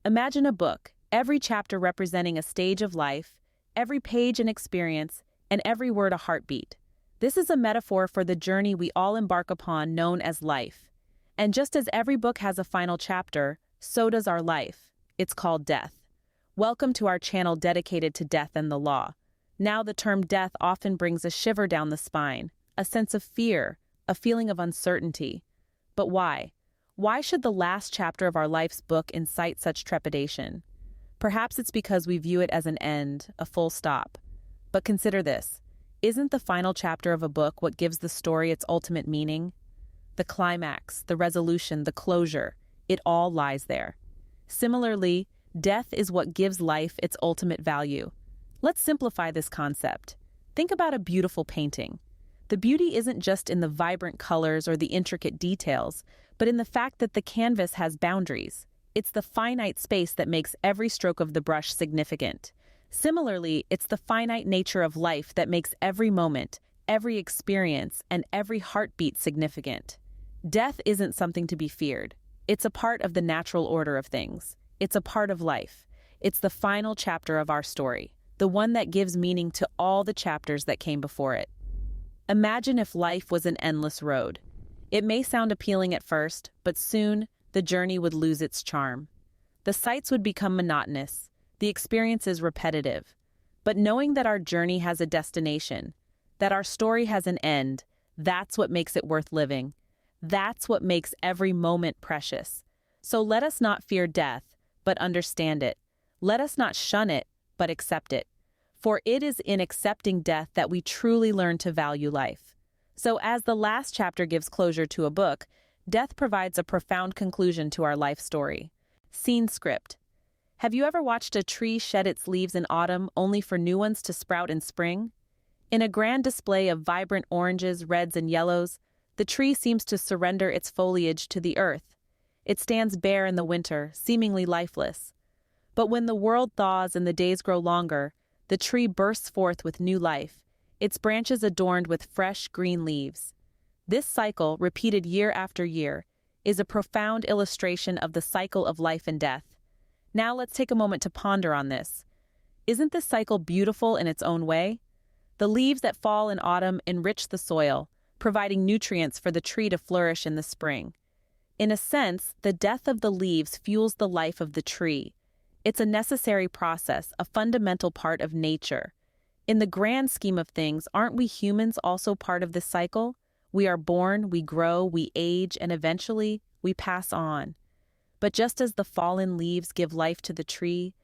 Imagine a book, every chapter representing a stage of life, every page an experience, and every word a heartbeat. This is a metaphor for the journey we all embark upon known as life. And just as every book has a final chapter, so does our life. It's called death. Welcome to our channel dedicated to death and the law. Now the term death often brings a shiver down the spine, a sense of fear, a feeling of uncertainty. But why? Why should the last chapter of our life's book incite such trepidation? Perhaps it's because we view it as an end, a full stop. But consider this. Isn't the final chapter of a book what gives the story its ultimate meaning? The climax, the resolution, the closure, it all lies there. Similarly, death is what gives life its ultimate value. Let's simplify this concept. Think about a beautiful painting. The beauty isn't just in the vibrant colors or the intricate details, but in the fact that the canvas has boundaries. It's the finite space that makes every stroke of the brush significant. Similarly, it's the finite nature of life that makes every moment, every experience, and every heartbeat significant. Death isn't something to be feared. It's a part of the natural order of things. It's a part of life. It's the final chapter of our story, the one that gives meaning to all the chapters that came before it. Imagine if life was an endless road. It may sound appealing at first, but soon, the journey would lose its charm. The sights would become monotonous, the experiences repetitive. But knowing that our journey has a destination, that our story has an end, that's what makes it worth living. That's what makes every moment precious. So let us not fear death, but understand it. Let us not shun it, but accept it. For it is in accepting death that we truly learn to value life. So as the last chapter gives closure to a book, death provides a profound conclusion to our life story. Scene script. Have you ever watched a tree shed its leaves in autumn only for new ones to sprout in spring? In a grand display of vibrant oranges, reds, and yellows, the tree seems to surrender its foliage to the earth. It stands bare in the winter, seemingly lifeless. But when the world thaws and the days grow longer, the tree bursts forth with new life, its branches adorned with fresh green leaves. This cycle, repeated year after year, is a profound illustration of the cycle of life and death. Now let's take a moment to ponder on this. Isn't this cycle beautiful in its own way? The leaves that fall in autumn enrich the soil, providing nutrients for the tree to flourish in the spring. In a sense, the death of the leaves fuels the life of the tree. It's a necessary process, a fundamental part of nature. In the grand scheme of things, aren't we humans also part of this cycle? We are born, we grow, we age, and eventually, we pass on. But just as the fallen leaves give life to the tree,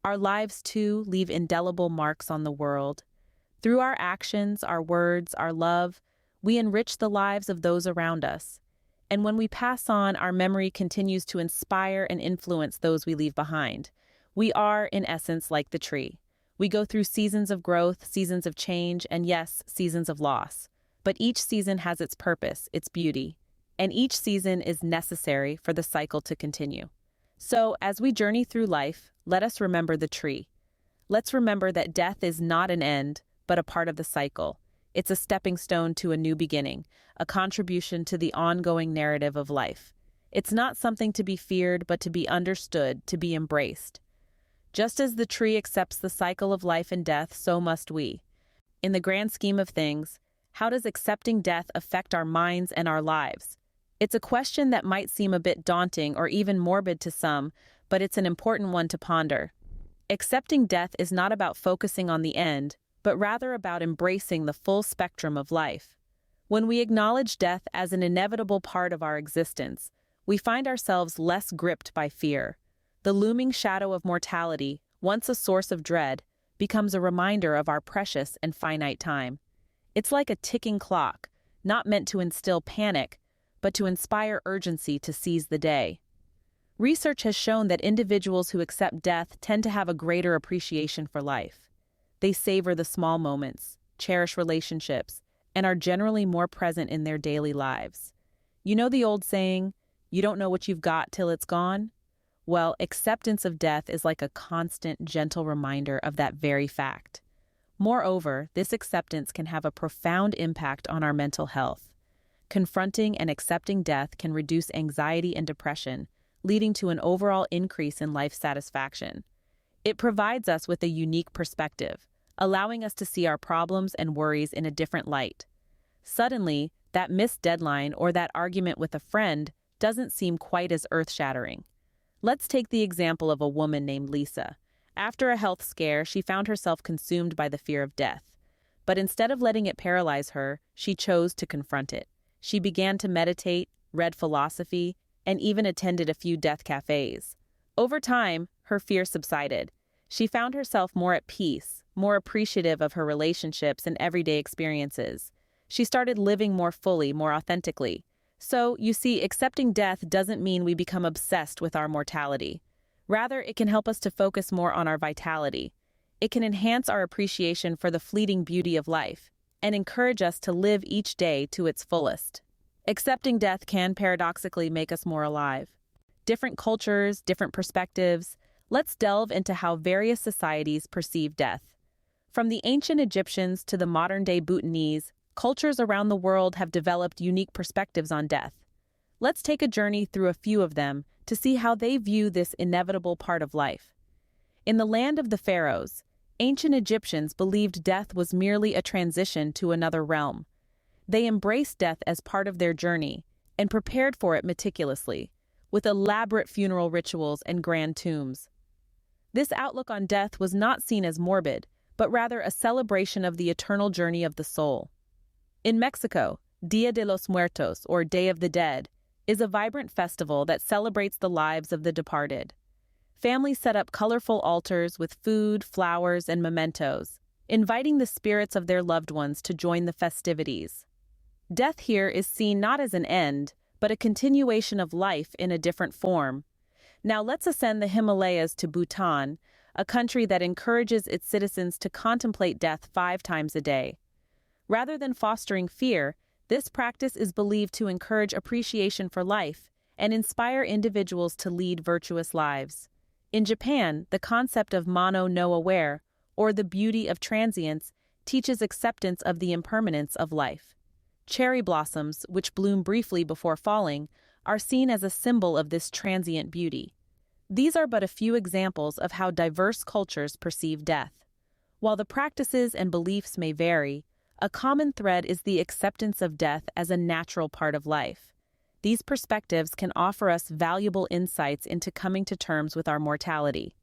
our lives too leave indelible marks on the world. Through our actions, our words, our love, we enrich the lives of those around us. And when we pass on, our memory continues to inspire and influence those we leave behind. We are, in essence, like the tree. We go through seasons of growth, seasons of change, and yes, seasons of loss. But each season has its purpose, its beauty, and each season is necessary for the cycle to continue. So, as we journey through life, let us remember the tree. Let's remember that death is not an end, but a part of the cycle. It's a stepping stone to a new beginning, a contribution to the ongoing narrative of life. It's not something to be feared, but to be understood, to be embraced. Just as the tree accepts the cycle of life and death, so must we. In the grand scheme of things, how does accepting death affect our minds and our lives? It's a question that might seem a bit daunting or even morbid to some, but it's an important one to ponder. Accepting death is not about focusing on the end, but rather about embracing the full spectrum of life. When we acknowledge death as an inevitable part of our existence, we find ourselves less gripped by fear. The looming shadow of mortality, once a source of dread, becomes a reminder of our precious and finite time. It's like a ticking clock, not meant to instill panic, but to inspire urgency to seize the day. Research has shown that individuals who accept death tend to have a greater appreciation for life. They savor the small moments, cherish relationships, and are generally more present in their daily lives. You know the old saying, you don't know what you've got till it's gone? Well, acceptance of death is like a constant, gentle reminder of that very fact. Moreover, this acceptance can have a profound impact on our mental health. Confronting and accepting death can reduce anxiety and depression, leading to an overall increase in life satisfaction. It provides us with a unique perspective, allowing us to see our problems and worries in a different light. Suddenly, that missed deadline or that argument with a friend doesn't seem quite as earth-shattering. Let's take the example of a woman named Lisa. After a health scare, she found herself consumed by the fear of death. But instead of letting it paralyze her, she chose to confront it. She began to meditate, read philosophy, and even attended a few death cafes. Over time, her fear subsided. She found herself more at peace, more appreciative of her relationships and everyday experiences. She started living more fully, more authentically. So, you see, accepting death doesn't mean we become obsessed with our mortality. Rather, it can help us to focus more on our vitality. It can enhance our appreciation for the fleeting beauty of life and encourage us to live each day to its fullest. Accepting death can paradoxically make us more alive. Different cultures, different perspectives. Let's delve into how various societies perceive death. From the ancient Egyptians to the modern-day Bhutanese, cultures around the world have developed unique perspectives on death. Let's take a journey through a few of them to see how they view this inevitable part of life. In the land of the pharaohs, ancient Egyptians believed death was merely a transition to another realm. They embraced death as part of their journey and prepared for it meticulously, with elaborate funeral rituals and grand tombs. This outlook on death was not seen as morbid, but rather a celebration of the eternal journey of the soul. In Mexico, Dia de los Muertos, or Day of the Dead, is a vibrant festival that celebrates the lives of the departed. Families set up colorful altars with food, flowers, and mementos, inviting the spirits of their loved ones to join the festivities. Death here is seen not as an end, but a continuation of life in a different form. Now let's ascend the Himalayas to Bhutan, a country that encourages its citizens to contemplate death 5 times a day. Rather than fostering fear, this practice is believed to encourage appreciation for life and inspire individuals to lead virtuous lives. In Japan, the concept of mono no aware, or the beauty of transience, teaches acceptance of the impermanence of life. Cherry blossoms, which bloom briefly before falling, are seen as a symbol of this transient beauty. These are but a few examples of how diverse cultures perceive death. While the practices and beliefs may vary, a common thread is the acceptance of death as a natural part of life. These perspectives can offer us valuable insights into coming to terms with our mortality.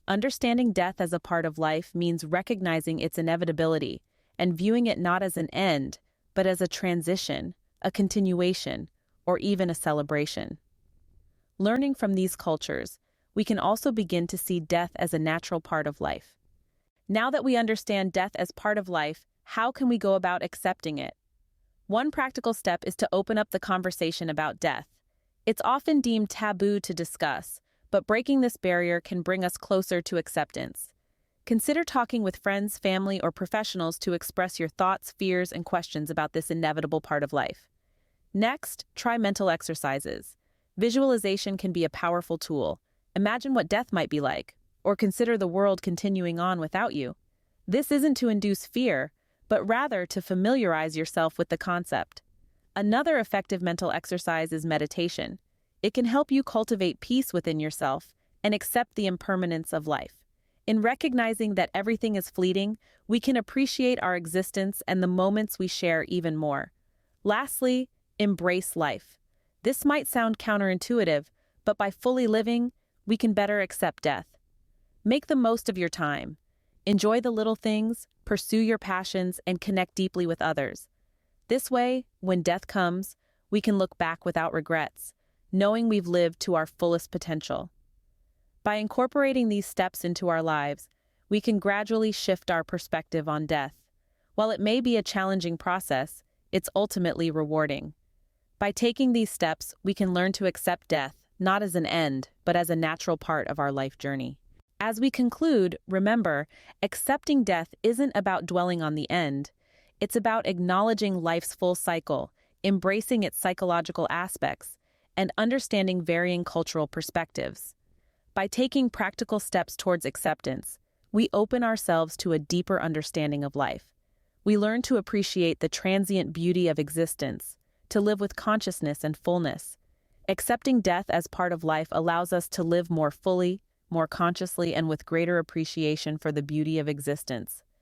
Understanding death as a part of life means recognizing its inevitability and viewing it not as an end, but as a transition, a continuation, or even a celebration. Learning from these cultures, we can also begin to see death as a natural part of life. Now that we understand death as part of life, how can we go about accepting it? One practical step is to open up the conversation about death. It's often deemed taboo to discuss, but breaking this barrier can bring us closer to acceptance. Consider talking with friends, family, or professionals to express your thoughts, fears, and questions about this inevitable part of life. Next, try mental exercises. Visualization can be a powerful tool. Imagine what death might be like, or consider the world continuing on without you. This isn't to induce fear, but rather to familiarize yourself with the concept. Another effective mental exercise is meditation. It can help you cultivate peace within yourself and accept the impermanence of life. In recognizing that everything is fleeting, we can appreciate our existence and the moments we share even more. Lastly, embrace life. This might sound counterintuitive, but by fully living, we can better accept death. Make the most of your time. Enjoy the little things, pursue your passions, and connect deeply with others. This way, when death comes, we can look back without regrets, knowing we've lived to our fullest potential. By incorporating these steps into our lives, we can gradually shift our perspective on death. While it may be a challenging process, it's ultimately rewarding. By taking these steps, we can learn to accept death, not as an end, but as a natural part of our life journey. As we conclude, remember, accepting death isn't about dwelling on the end. It's about acknowledging life's full cycle, embracing its psychological aspects, and understanding varying cultural perspectives. By taking practical steps towards acceptance, we open ourselves to a deeper understanding of life. We learn to appreciate the transient beauty of existence, to live with consciousness and fullness. Accepting death as part of life allows us to live more fully, more consciously, and with greater appreciation for the beauty of existence.